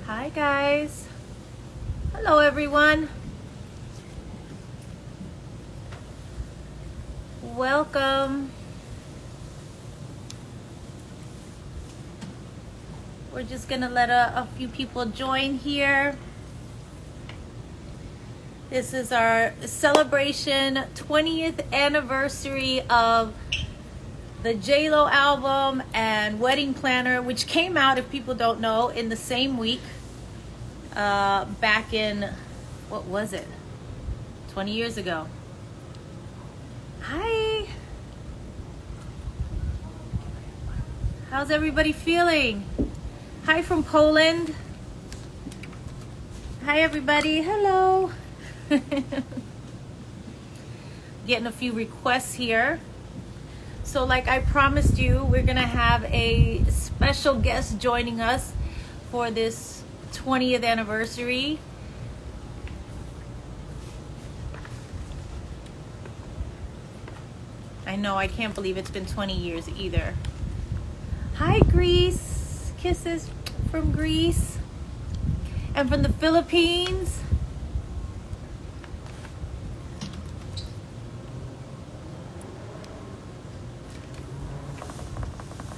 Hi guys. Hello everyone. Welcome. We're just gonna let a few people join here. This is our celebration 20th anniversary of the J.Lo album and Wedding Planner, which came out, if people don't know, in the same week. Back in, what was it? 20 years ago. Hi. How's everybody feeling? Hi from Poland. Hi everybody. Hello. Getting a few requests here. So like I promised you, we're gonna have a special guest joining us for this 20th anniversary. I know, I can't believe it's been 20 years either. Hi Greece. Kisses from Greece and from the Philippines.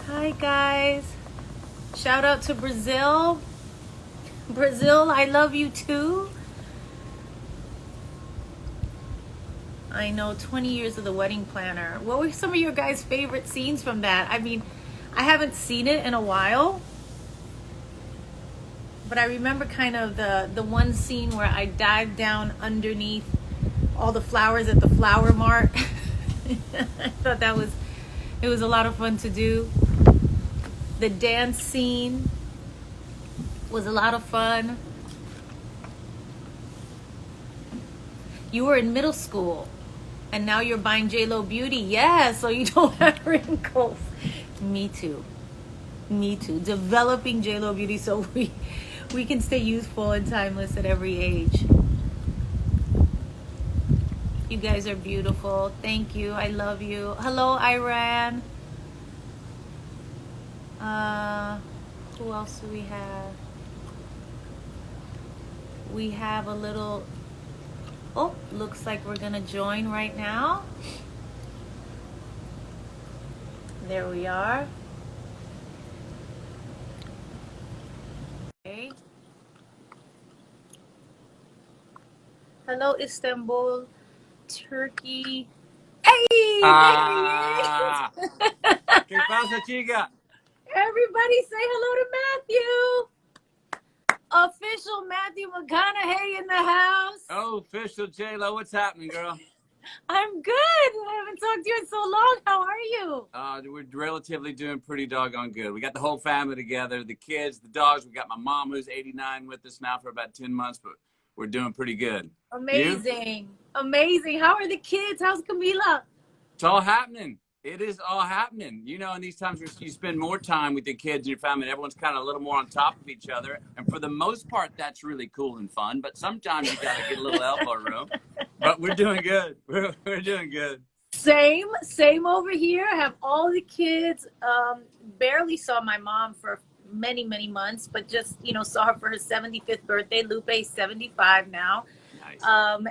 Hi guys. Shout out to Brazil. Brazil, I love you too. I know, 20 years of the Wedding Planner. What were some of your guys' favorite scenes from that? I mean, I haven't seen it in a while, but I remember kind of the one scene where I dived down underneath all the flowers at the flower mart. I thought it was a lot of fun to do. The dance scene was a lot of fun. You were in middle school and now you're buying J.Lo Beauty. Yeah, so you don't have wrinkles. Me too. Developing J.Lo Beauty so we can stay youthful and timeless at every age. You guys are beautiful. Thank you. I love you. Hello, Iran. Who else do we have? We have a little... Oh, looks like we're gonna join right now. There we are. Okay. Hello, Istanbul, Turkey. Hey, there he is. ¿Qué pasa, chica? Everybody say hello to Matthew. Official Matthew McConaughey in the house. Oh, official J.Lo, what's happening, girl? I'm good. I haven't talked to you in so long. How are you? We're relatively doing pretty doggone good. We got the whole family together, the kids, the dogs. We got my mom, who's 89, with us now for about 10 months, but we're doing pretty good. Amazing. You? Amazing. How are the kids? How's Camila? It's all happening. It is all happening. You know, in these times where you spend more time with your kids and your family, and everyone's kind of a little more on top of each other. And for the most part, that's really cool and fun. But sometimes you got to get a little elbow room. But we're doing good. We're doing good. Same over here. I have all the kids. Barely saw my mom for many months, but just, saw her for her 75th birthday. Lupe's 75 now. Nice.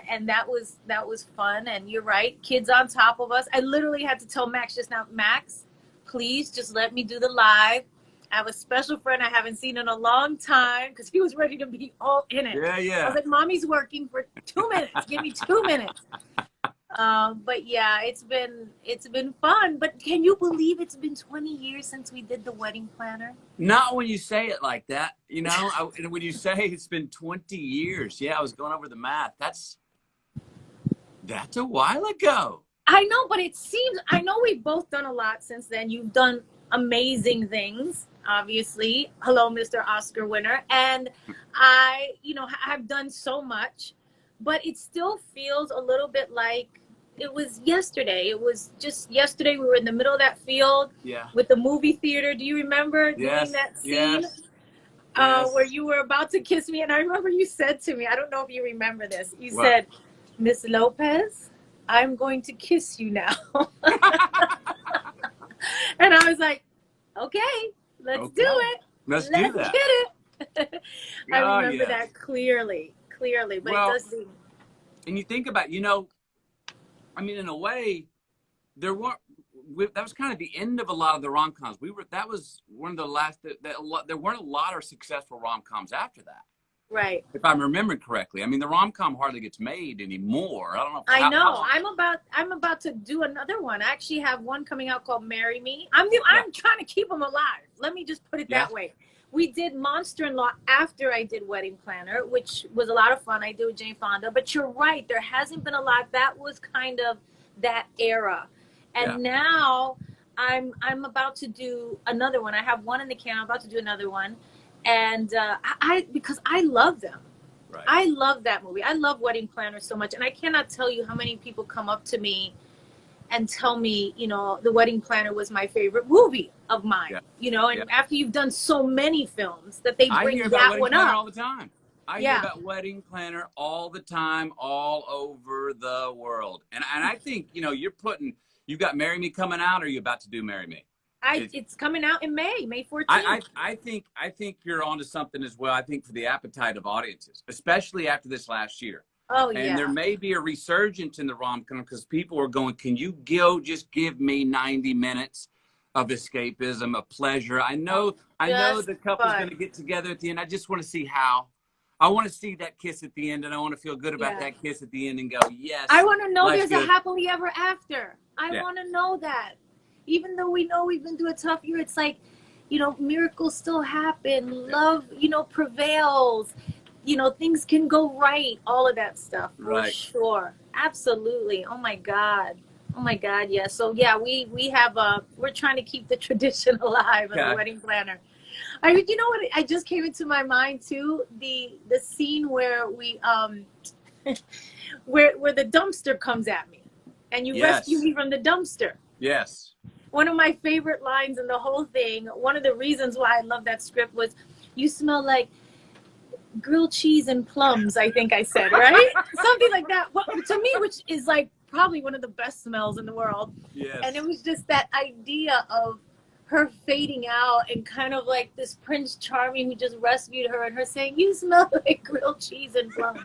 And that was fun. And you're right, kids on top of us. I literally had to tell Max just now, Max, please just let me do the live. I have a special friend I haven't seen in a long time, because he was ready to be all in it. Yeah. I was like, Mommy's working for 2 minutes. Give me 2 minutes. But yeah, it's been fun. But can you believe it's been 20 years since we did the Wedding Planner? Not when you say it like that, when you say it's been 20 years. Yeah, I was going over the math. That's a while ago. I know, but it seems, I know we've both done a lot since then. You've done amazing things, obviously. Hello, Mr. Oscar winner. And I, have done so much, but it still feels a little bit like it was yesterday. It was just yesterday. We were in the middle of that field with the movie theater. Do you remember doing that scene? Where you were about to kiss me? And I remember you said to me, I don't know if you remember this. You said, Miss Lopez, I'm going to kiss you now. And I was like, okay, let's do it. Let's do that. Get it. I Oh, remember yes. that clearly, but it Well, does seem. and you think about, I mean, in a way, there weren't. That was kind of the end of a lot of the rom coms. That was one of the last. There weren't a lot of successful rom coms after that, Right. if I'm remembering correctly. I mean, the rom com hardly gets made anymore. I don't know I how know. long. I'm about to do another one. I actually have one coming out called Marry Me. Yeah, I'm trying to keep them alive. Let me just put it yeah, that way. We did Monster-in-Law after I did Wedding Planner, which was a lot of fun. I did with Jane Fonda. But you're right. There hasn't been a lot. That was kind of that era. yeah. And now I'm about to do another one. I have one in the can. I'm about to do another one. And because I love them. Right. I love that movie. I love Wedding Planner so much. And I cannot tell you how many people come up to me and tell me, The Wedding Planner was my favorite movie of mine, Yeah, yeah. and after you've done so many films that they I hear bring about that Wedding one Planner up. all the time. I hear Yeah, about Wedding Planner all the time, all over the world. And I think, you've got Marry Me coming out, or are you about to do Marry Me? it's coming out in May 14th. I think you're onto something as well. I think for the appetite of audiences, especially after this last year. Oh, And there yeah. may be a resurgence in the rom-com because people are going, can you go just give me 90 minutes of escapism, of pleasure? I know Just the couple's going fun. to get together at the end. I just want to see how. I want to see that kiss at the end, and I want to feel good about Yeah. that kiss at the end and go, I yes, want to know life's there's a good. happily ever after. I Yeah, want to know that. Even though we know we've been through a tough year, it's like, miracles still happen. yeah, Love, prevails. Things can go right. All of that stuff for right. sure. Absolutely. Oh my God. Oh my God. Yeah. So yeah, we have we're trying to keep the tradition alive of the Okay. wedding planner. You know what? I just came into my mind too. The scene where we where the dumpster comes at me, and you rescue Yes, me from the dumpster. yes. One of my favorite lines in the whole thing, one of the reasons why I love that script was, "You smell like grilled cheese and plums," I think I said, right? Something like that. Well, to me, which is like probably one of the best smells in the world. And it Yes. was just that idea of her fading out and kind of like this Prince Charming who just rescued her and her saying, "You smell like grilled cheese and plums."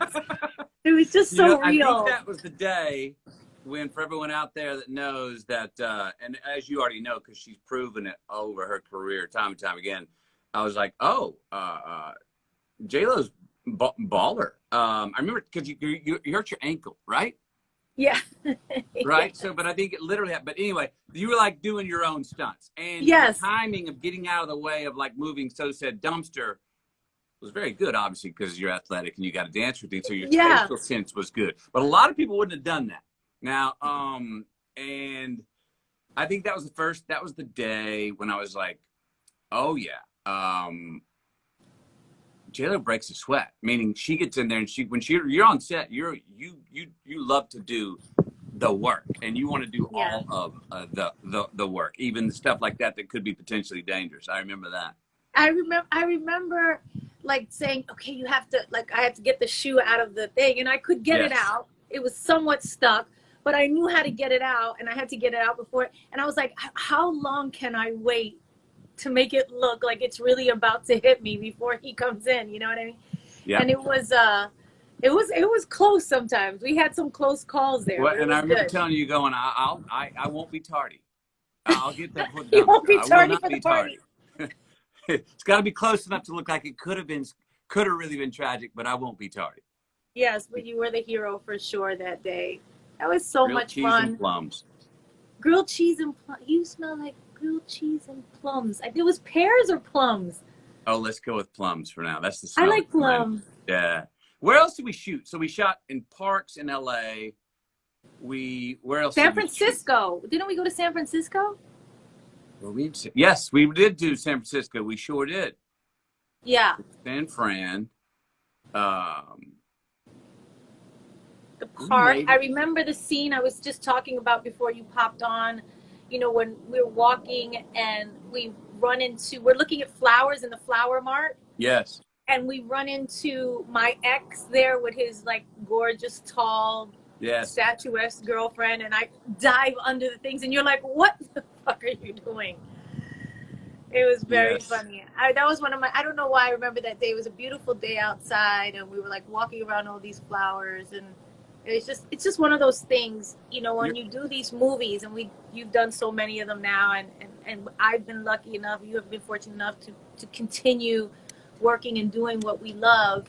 It was just so I think real. that was the day when, for everyone out there that knows that, and as you already know, because she's proven it over her career time and time again, I was like, oh, J.Lo's baller. I remember because you hurt your ankle, right? Yeah. Right. So, but I think it literally happened. But anyway, you were like doing your own stunts, and the Yes. timing of getting out of the way of like moving, so said dumpster was very good, obviously, because you're athletic and you got a dance routine, so your Yeah. spatial sense was good. But a lot of people wouldn't have done that. Now, and I think that was the day when I was like, oh yeah, J.Lo breaks a sweat, meaning she gets in there and you're on set, you love to do the work and you want to do Yeah. all of the work, even stuff like that could be potentially dangerous. I remember that. I remember like saying, okay, you have to, like, I had to get the shoe out of the thing, and I could get it Yes. out. It was somewhat stuck, but I knew how to get it out, and I had to get it out before. And I was like, how long can I wait to make it look like it's really about to hit me before he comes in? You know what I mean? Yeah. And it was close sometimes. We had some close calls there, Well, but it and I was remember good. telling you going, I won't be tardy. I'll get there for the You won't dumpster. be I will tardy not for the be party. tardy. It's got to be close enough to look like it could have really been tragic, but I won't be tardy. Yes, but you were the hero for sure that day. That was so Grilled much cheese and fun. plums. Grilled cheese and plums. You smell like grilled cheese and plums. It was pears or plums. Oh, let's go with plums for now. That's the I smell like that come in. plums. Yeah. Where else did we shoot? So we shot in parks in LA. Where else San did we shoot? Francisco. Didn't we go to San Francisco? Yes, we did do San Francisco. We sure did. Yeah. San Fran. The We park. made I it. remember the scene I was just talking about before you popped on. When we were walking and we're looking at flowers in the flower mart, Yes. and we run into my ex there with his like gorgeous, tall, Yes. statuesque girlfriend, and I dive under the things, and you're like, what the fuck are you doing? It was very Yes. funny. That was one of my. I don't know why I remember that day. It was a beautiful day outside, and we were like walking around all these flowers, and it's just one of those things. When You're, you do these movies, and you've done so many of them now, and I've been lucky enough. You have been fortunate enough to continue working and doing what we love.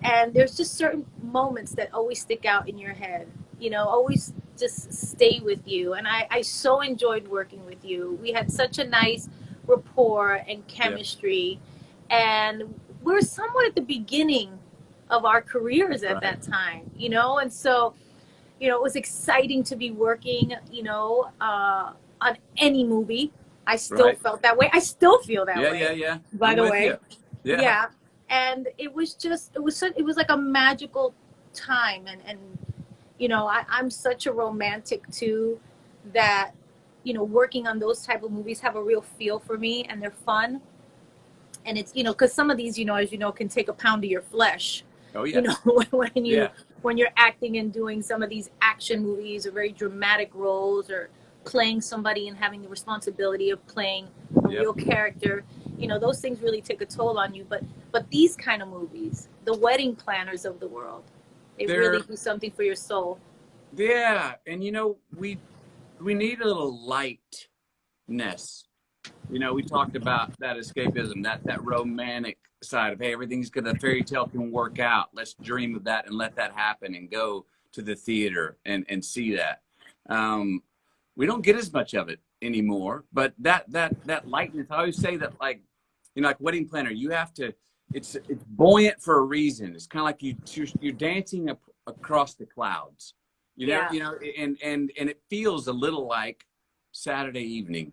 And there's just certain moments that always stick out in your head, always just stay with you. And I so enjoyed working with you. We had such a nice rapport and yep. chemistry. And we're somewhat at the beginning of our careers at Right. that time, and so, it was exciting to be working, on any movie. I still Right. felt that way. I still feel that Yeah. Yeah. way, Yeah. by I'm the with you. way. Yeah. Yeah. And it was like a magical time. And I'm such a romantic too, that, working on those type of movies have a real feel for me, and they're fun. And it's, because some of these, as you know, can take a pound of your flesh, Oh you know yes. when you Yeah. when you're acting and doing some of these action movies or very dramatic roles, or playing somebody and having the responsibility of playing a Yep. real character. Those things really take a toll on you. But these kind of movies, the wedding planners of the world, they really They're do something for your soul. yeah, and we need a little lightness. We talked about that escapism, that romantic side of, hey, everything's good, the fairy tale can work out. Let's dream of that and let that happen and go to the theater and see that. Um, we don't get as much of it anymore, but that lightness, I always say that, like wedding planner, you have to, it's buoyant for a reason. It's kind of like you're dancing across the clouds. Yeah, And it feels a little like Saturday evening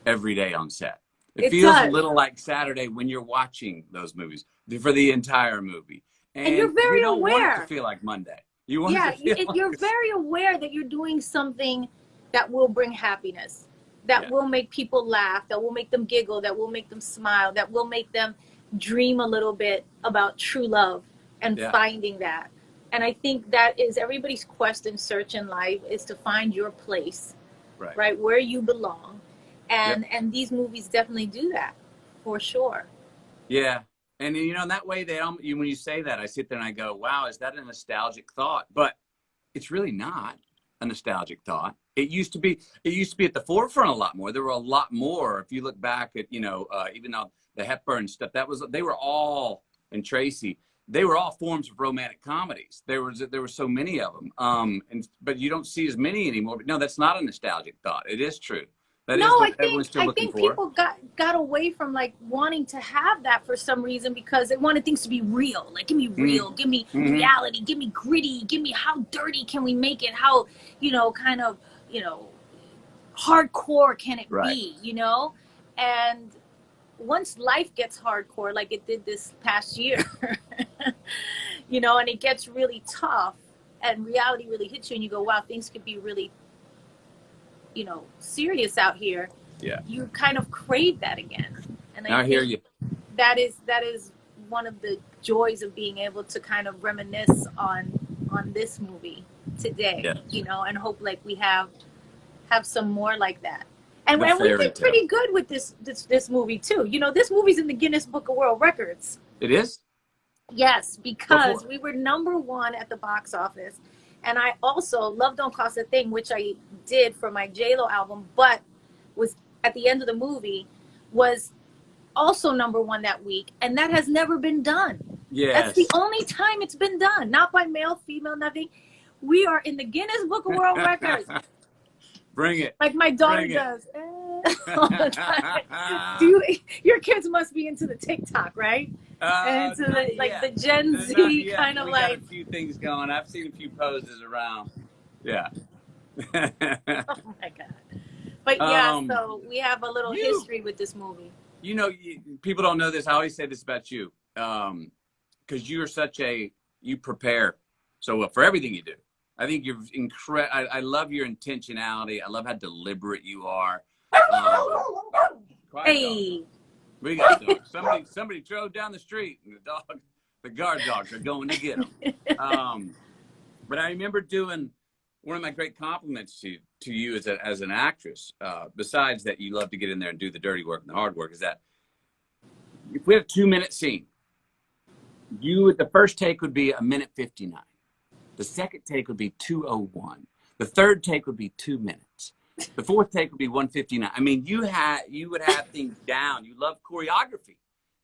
every day on set. It it feels a does. little like Saturday when you're watching those movies for the entire movie. And you're And you very don't want it to aware. feel like Monday. You want it Yeah, to feel like you're very aware that you're doing something that will bring happiness, that yeah, will make people laugh, that will make them giggle, that will make them smile, that will make them dream a little bit about true love and yeah, finding that. And I think that is everybody's quest and search in life, is to find your place, right. right, where you belong. Yep. And these movies definitely do that, for sure. Yeah. And in that way, when you say that, I sit there and I go, wow, is that a nostalgic thought? But it's really not a nostalgic thought. It used to be at the forefront a lot more. There were a lot more. If you look back at, even though the Hepburn stuff, they were all, and Tracy, they were all forms of romantic comedies. There were so many of them. But you don't see as many anymore. But no, that's not a nostalgic thought. It is true. That No, is I what think everyone's still I looking think for. people got away from like wanting to have that for some reason, because they wanted things to be real. Like, give me real, give me Mm-hmm. reality, give me gritty, give me how dirty can we make it? How, kind of, you know, hardcore can it Right. be? And once life gets hardcore, like it did this past year, and it gets really tough, and reality really hits you, and you go, wow, things could be really, serious out here. Yeah. You kind of crave that again. And I I hear think you. that is one of the joys of being able to kind of reminisce on this movie today, Yes. and hope like we have some more like that. And, The and we fairy did tale. pretty good with this movie too. This movie's in the Guinness Book of World Records. It is? Yes, What because for? we were number one at the box office. And I also, Love Don't Cost a Thing, which I did for my J.Lo album, but was at the end of the movie, was also number one that week. And that has never been done. That's the Yes. only time it's been done. Not by male, female, nothing. We are in the Guinness Book of World Records. Bring it. Like my daughter Bring it. does. All the time. Your kids must be into the TikTok, right? And into Not the yet. Gen Not Z yet. kind of We got a like, few things going. I've seen a few poses around. Yeah. oh my God. But yeah, um, so we have a little you, history with this movie. people don't know this. I always say this about you. Because you prepare so well for everything you do. I think you're incredible. I love your intentionality. I love how deliberate you are. Quiet dog. Hey, We got a dog. Somebody drove down the street, and the guard dogs are going to get them. But I remember doing one of my great compliments to you as an actress, besides that you love to get in there and do the dirty work and the hard work, is that if we have a 2-minute scene, the first take would be 1:59. The second take would be 2:01. The third take would be 2 minutes. The fourth take would be 1:59. I mean, you would have things down. You love choreography.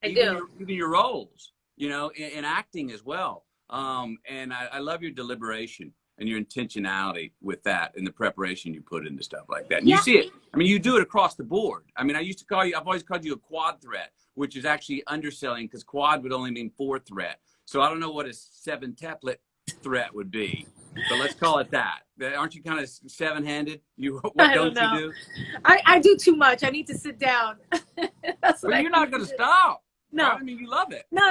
Even your roles, in acting as well. And I love your deliberation and your intentionality with that and the preparation you put into stuff like that. And you see it. I mean, you do it across the board. I mean, I've always called you a quad threat, which is actually underselling because quad would only mean 4 threat. So I don't know what a 7-teplet threat would be. So let's call it that. Aren't you kind of 7-handed? What don't you do? I do too much. I need to sit down. Well, you're not going to stop. No. Right? I mean, you love it. No.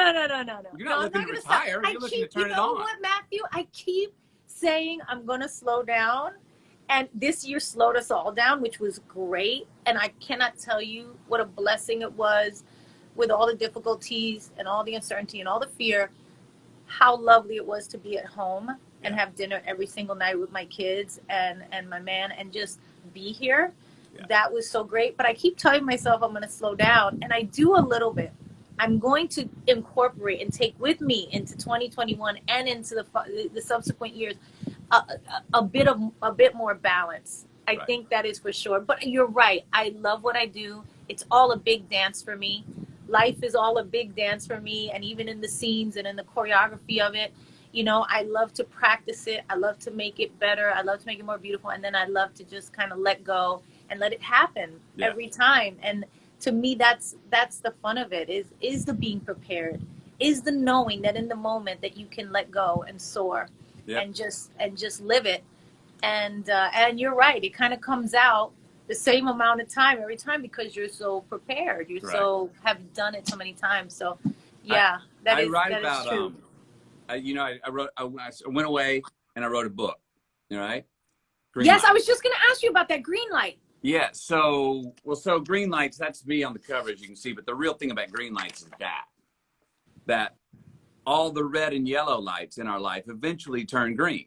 You're not looking to retire. You're looking to turn it on. You know what, Matthew? I keep saying I'm going to slow down. And this year slowed us all down, which was great. And I cannot tell you what a blessing it was with all the difficulties and all the uncertainty and all the fear, how lovely it was to be at home and have dinner every single night with my kids and my man and just be here. Yeah. That was so great. But I keep telling myself I'm going to slow down. And I do a little bit. I'm going to incorporate and take with me into 2021 and into the subsequent years a bit more balance. I think that is for sure. But you're right. I love what I do. It's all a big dance for me. Life is all a big dance for me. And even in the scenes and in the choreography of it, I love to practice it. I love to make it better. I love to make it more beautiful. And then I love to just kind of let go and let it happen every time. And to me, that's the fun of it, is the being prepared, is the knowing that in the moment that you can let go and soar and just live it. And you're right. It kind of comes out the same amount of time every time because you're so prepared. You so have done it so many times. So that is true. I went away and I wrote a book. Right? Green light. I was just going to ask you about that green light. Yeah. So green lights, that's me on the cover, as you can see. But the real thing about green lights is that all the red and yellow lights in our life eventually turn green,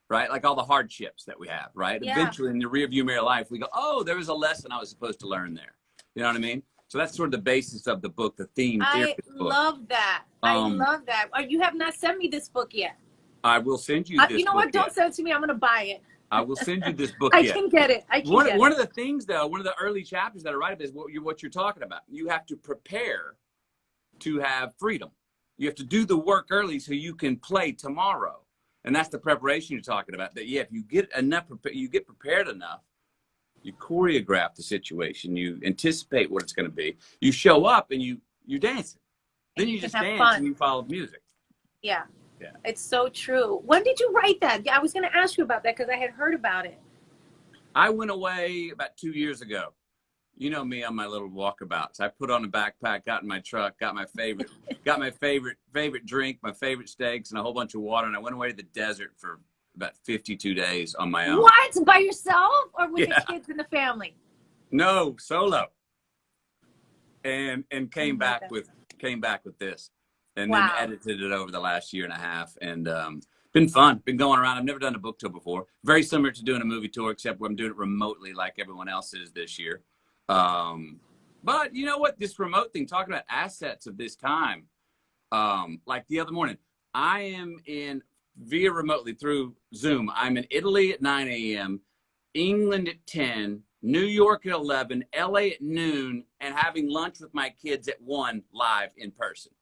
right? Like all the hardships that we have, right? Yeah. Eventually in the rearview mirror life, we go, oh, there was a lesson I was supposed to learn there. You know what I mean? So that's sort of the basis of the book, the theme. I love that. I love that. You have not sent me this book yet. I will send you this. You know what? Don't send it to me. I'm going to buy it. I will send you this book. I can get it. One of the things, though, one of the early chapters that I write about is what you're talking about. You have to prepare to have freedom. You have to do the work early so you can play tomorrow. And that's the preparation you're talking about. That if you get prepared enough, you choreograph the situation, you anticipate what it's going to be, you show up and you dance it. Then you just dance fun. And you follow music. Yeah. Yeah. It's so true. When did you write that? Yeah, I was going to ask you about that because I had heard about it. I went away about 2 years ago. You know me on my little walkabouts. I put on a backpack, got in my truck, got my favorite drink, my favorite steaks, and a whole bunch of water, and I went away to the desert for about 52 days on my own. What? By yourself or with the kids and the family? No, solo. And came back with this. And then edited it over the last year and a half. And been fun. Been going around. I've never done a book tour before. Very similar to doing a movie tour, except I'm doing it remotely like everyone else is this year. But you know what? This remote thing, talking about assets of this time, like the other morning, I am via remotely through Zoom. I'm in Italy at 9 a.m., England at 10, New York at 11, LA at noon, and having lunch with my kids at 1 live in person.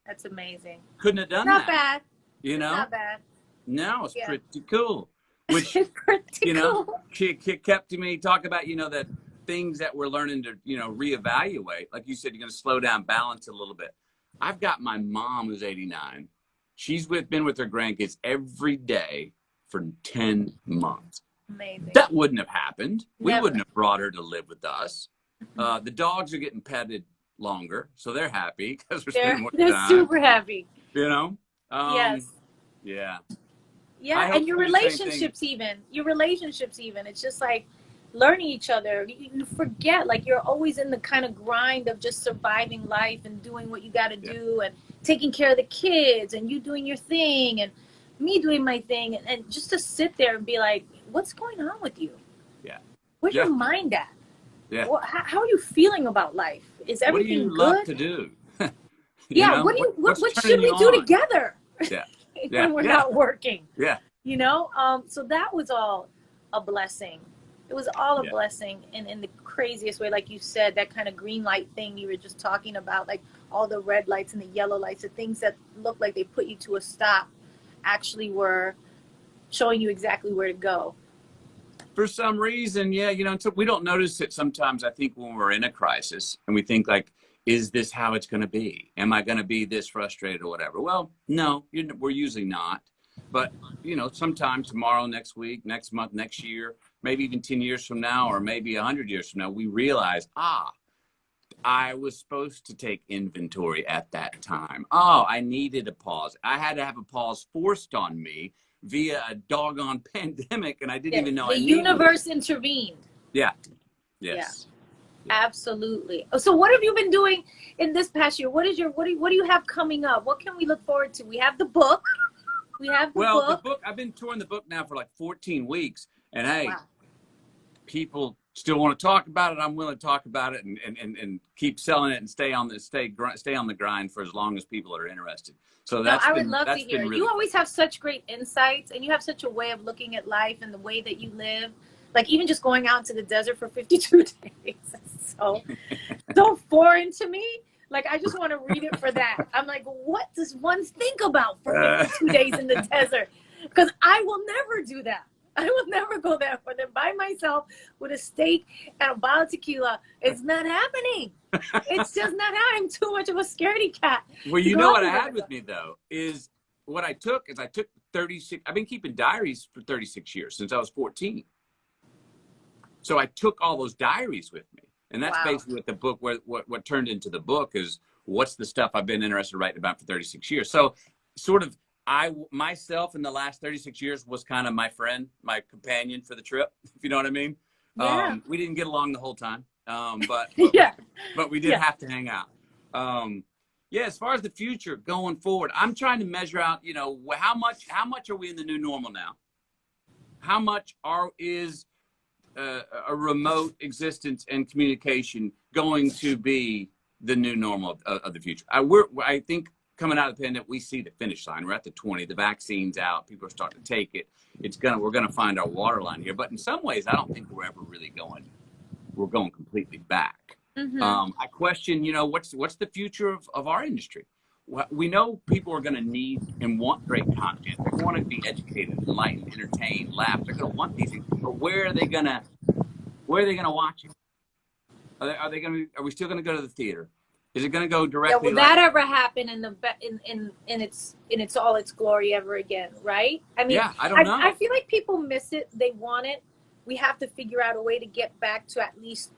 That's amazing. Couldn't have done that. Not bad. Not bad. No, it's pretty cool. Which, cool. kept me talk about, that things that we're learning to, reevaluate. Like you said, you're going to slow down, balance it a little bit. I've got my mom who's 89. She's been with her grandkids every day for 10 months. Amazing. That wouldn't have happened. Never. We wouldn't have brought her to live with us. The dogs are getting petted longer, so they're happy because we're spending more time. They're super happy. Yes. Yeah, and your relationships even. It's just like learning each other. You forget, like you're always in the kind of grind of just surviving life and doing what you got to do and taking care of the kids and you doing your thing and me doing my thing and just to sit there and be like, what's going on with you? Yeah. Where's Yeah. your mind at? Yeah. How are you feeling about life? Is What do everything you love good? to do? You Yeah, know, what's what turning should you we do on? together Yeah. Yeah. when we're Yeah. not working? Yeah. So that was all a blessing. It was all a Yeah. blessing in the craziest way. Like you said, that kind of green light thing you were just talking about, like all the red lights and the yellow lights, the things that looked like they put you to a stop actually were showing you exactly where to go. For some reason, yeah, so we don't notice it sometimes. I think when we're in a crisis and we think like, is this how it's going to be? Am I going to be this frustrated or whatever? Well, no, we're usually not. But, sometime tomorrow, next week, next month, next year, maybe even 10 years from now, or maybe 100 years from now, we realize, I was supposed to take inventory at that time. Oh, I needed a pause. I had to have a pause forced on me via a doggone pandemic, and I didn't Yeah, even know the I needed it. universe intervened. Yeah. Yeah, Yes. Yeah. absolutely. So what have you been doing in this past year? What do you have coming up? What can we look forward to? We have the book. We have the Well, the book. book, I've been touring the book now for like 14 weeks, and hey, Wow. people still want to talk about it. I'm willing to talk about it and keep selling it and stay on the grind for as long as people are interested. So No, that's I would love to that's hear. been You really always have such great insights, and you have such a way of looking at life and the way that you live. Like even just going out to the desert for 52 days. It's so foreign to me. Like I just want to read it for that. I'm like, what does one think about for cool. 52 days in the desert? Because I will never do that. I will never go there for them by myself with a steak and a bottle of tequila. It's not happening. It's just not happening. I'm too much of a scaredy cat Well, to you go know what I anywhere. had with me though is what I took 36. I've been keeping diaries for 36 years since I was 14. So I took all those diaries with me, and that's Wow. basically what the book, what turned into the book is what's the stuff I've been interested in writing about for 36 years. So sort of I myself in the last 36 years was kind of my friend, my companion for the trip, if you know what I mean. Yeah. We didn't get along the whole time, but Yeah. we did Yeah. have to hang out. Yeah, as far as the future going forward, I'm trying to measure out, how much are we in the new normal now? How much is a remote existence and communication going to be the new normal of the future? I think coming out of the pandemic, we see the finish line. We're at the 20. The vaccine's out. People are starting to take it. We're gonna find our waterline here. But in some ways, I don't think we're ever really going. We're going completely back. Mm-hmm. I question, what's the future of our industry? We know people are going to need and want great content. They're going to be educated, enlightened, entertained, laugh. They're going to want these things. But where are they going to watch it? Are they going to? Are we still going to go to the theater? Is it going to go Yeah, directly will like? that ever happen in its all its glory ever again, right? I mean, Yeah, I don't know. I feel like people miss it. They want it. We have to figure out a way to get back to at least,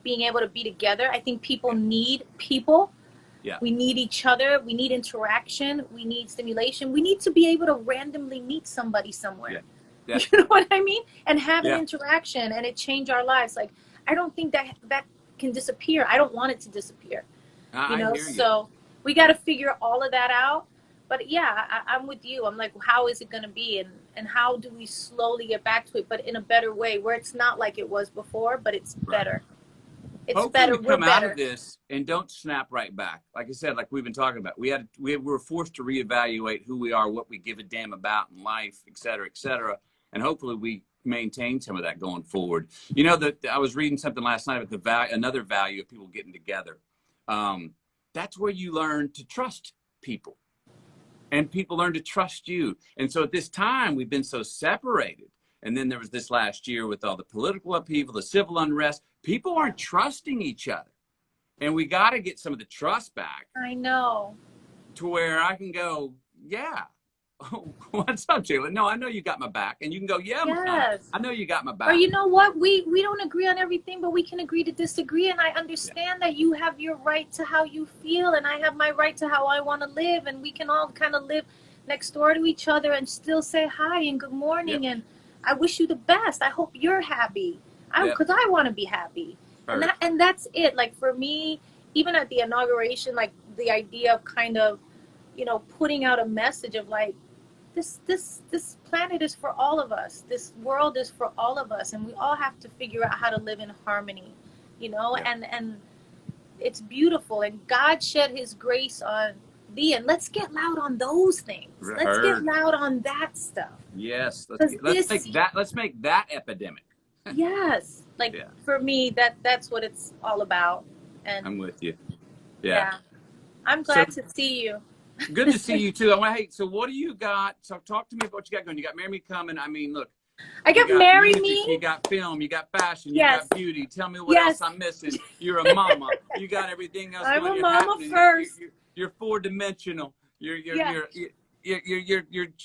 being able to be together. I think people need people. Yeah. We need each other. We need interaction. We need stimulation. We need to be able to randomly meet somebody somewhere. Yeah. Yeah. You know what I mean? And have an Yeah. interaction and it change our lives. Like, I don't think that can disappear. I don't want it to disappear. I hear you. So we got to figure all of that out. But yeah, I'm with you. I'm like, how is it going to be? And how do we slowly get back to it, but in a better way where it's not like it was before, but it's better. It's Hopefully better. we come We're out better. of this and don't snap right back. Like I said, like we've been talking about, we were forced to reevaluate who we are, what we give a damn about in life, et cetera, et cetera. And hopefully we maintain some of that going forward. I was reading something last night about another value of people getting together. That's where you learn to trust people and people learn to trust you. And so at this time, we've been so separated. And then there was this last year with all the political upheaval, the civil unrest. People aren't trusting each other. And we got to get some of the trust back. I know. To where I can go, yeah. Oh, what's up, J.Lo? No, I know you got my back. And you can go, yeah, Yes. I know you got my back. Or you know what? We don't agree on everything, but we can agree to disagree. And I understand that you have your right to how you feel, and I have my right to how I want to live. And we can all kind of live next door to each other and still say hi and good morning. Yep. And I wish you the best. I hope you're happy. Because I want to be happy. And that's it. Like for me, even at the inauguration, like the idea of kind of, putting out a message of like, this planet is for all of us. This world is for all of us, and we all have to figure out how to live in harmony, you know. Yeah. And it's beautiful, and God shed His grace on thee, and let's get loud on those things. Let's get loud on that stuff. Yes, Let's make that epidemic. Yes, like Yeah. for me, that's what it's all about. And I'm with you. Yeah. I'm glad to see you. Good to see you too. Hey, so what do you got? So talk to me about what you got going. You got Marry Me coming. I mean, look. I got Marry Me. You got film. You got fashion. You Yes. got beauty. Tell me what else I'm missing. You're a mama. You got everything else. I'm going. a mama first. You're 4-dimensional. You're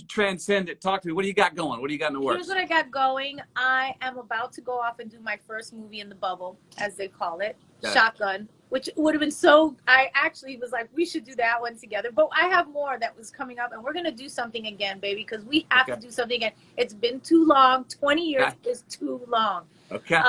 transcendent. Talk to me. What do you got going? What do you got in the works? Here's what I got going. I am about to go off and do my first movie in the bubble, as they call it, Shotgun, which would have been so. I actually was like, we should do that one together. But I have more that was coming up, and we're gonna do something again, baby, because we have to do something again. It's been too long. 20 years is too long. Okay.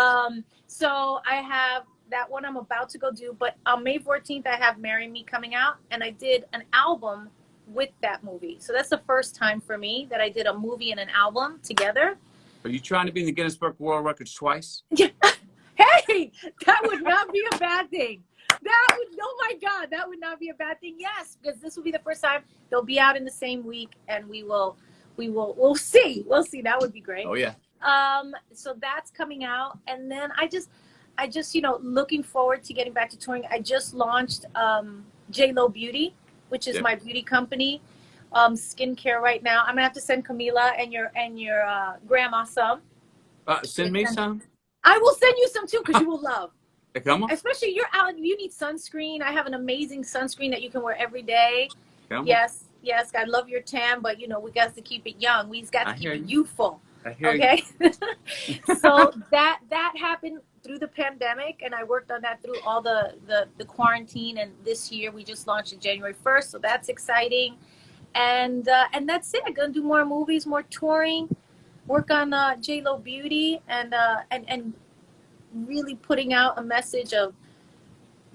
So I have that one I'm about to go do, but on May 14th I have Marry Me coming out, and I did an album with that movie. So that's the first time for me that I did a movie and an album together. Are you trying to be in the Guinness Book of World Records twice? Hey, that would not be a bad thing. Oh my God, that would not be a bad thing. Yes, because this will be the first time they'll be out in the same week, and we'll see. We'll see. That would be great. Oh yeah. So that's coming out, and then I just looking forward to getting back to touring. I just launched J.Lo Beauty, which is my beauty company, skincare right now. I'm gonna have to send Camila and your grandma some. Send me some. I will send you some too, because you will love. Come on. Especially you're out. You need sunscreen. I have an amazing sunscreen that you can wear every day. Yes. I love your tan, but we got to keep it young. We've got to keep it youthful. Okay. So that happened through the pandemic, and I worked on that through all the quarantine, and this year we just launched it January 1st, so that's exciting. And that's it. I'm gonna do more movies, more touring, work on J.Lo Beauty, and really putting out a message of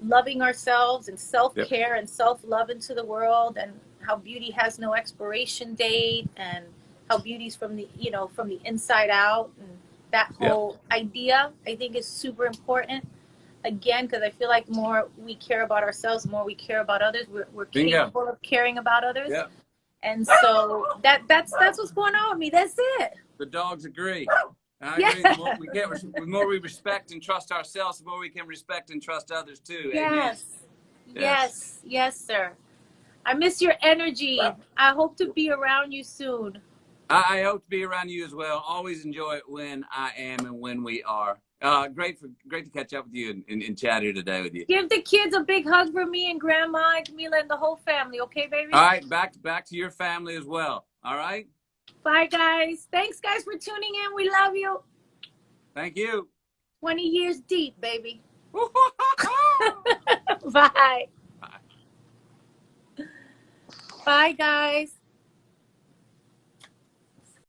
loving ourselves and self-care and self-love into the world, and how beauty has no expiration date, and how beauty's from the inside out, and that whole idea I think is super important, again, because I feel like the more we care about ourselves, the more we care about others. We're capable of caring about others. And so that's what's going on with me. That's it. The dogs agree. I agree. The more we respect and trust ourselves, the more we can respect and trust others too. Yes. Yes, sir. I miss your energy. I hope to be around you soon. I hope to be around you as well. Always enjoy it when I am and when we are. Great to catch up with you and chat here today with you. Give the kids a big hug for me and Grandma and Camila and the whole family, okay, baby? All right, back to your family as well. All right? Bye, guys. Thanks, guys, for tuning in. We love you. Thank you. 20 years deep, baby. Bye. Bye. Bye, guys.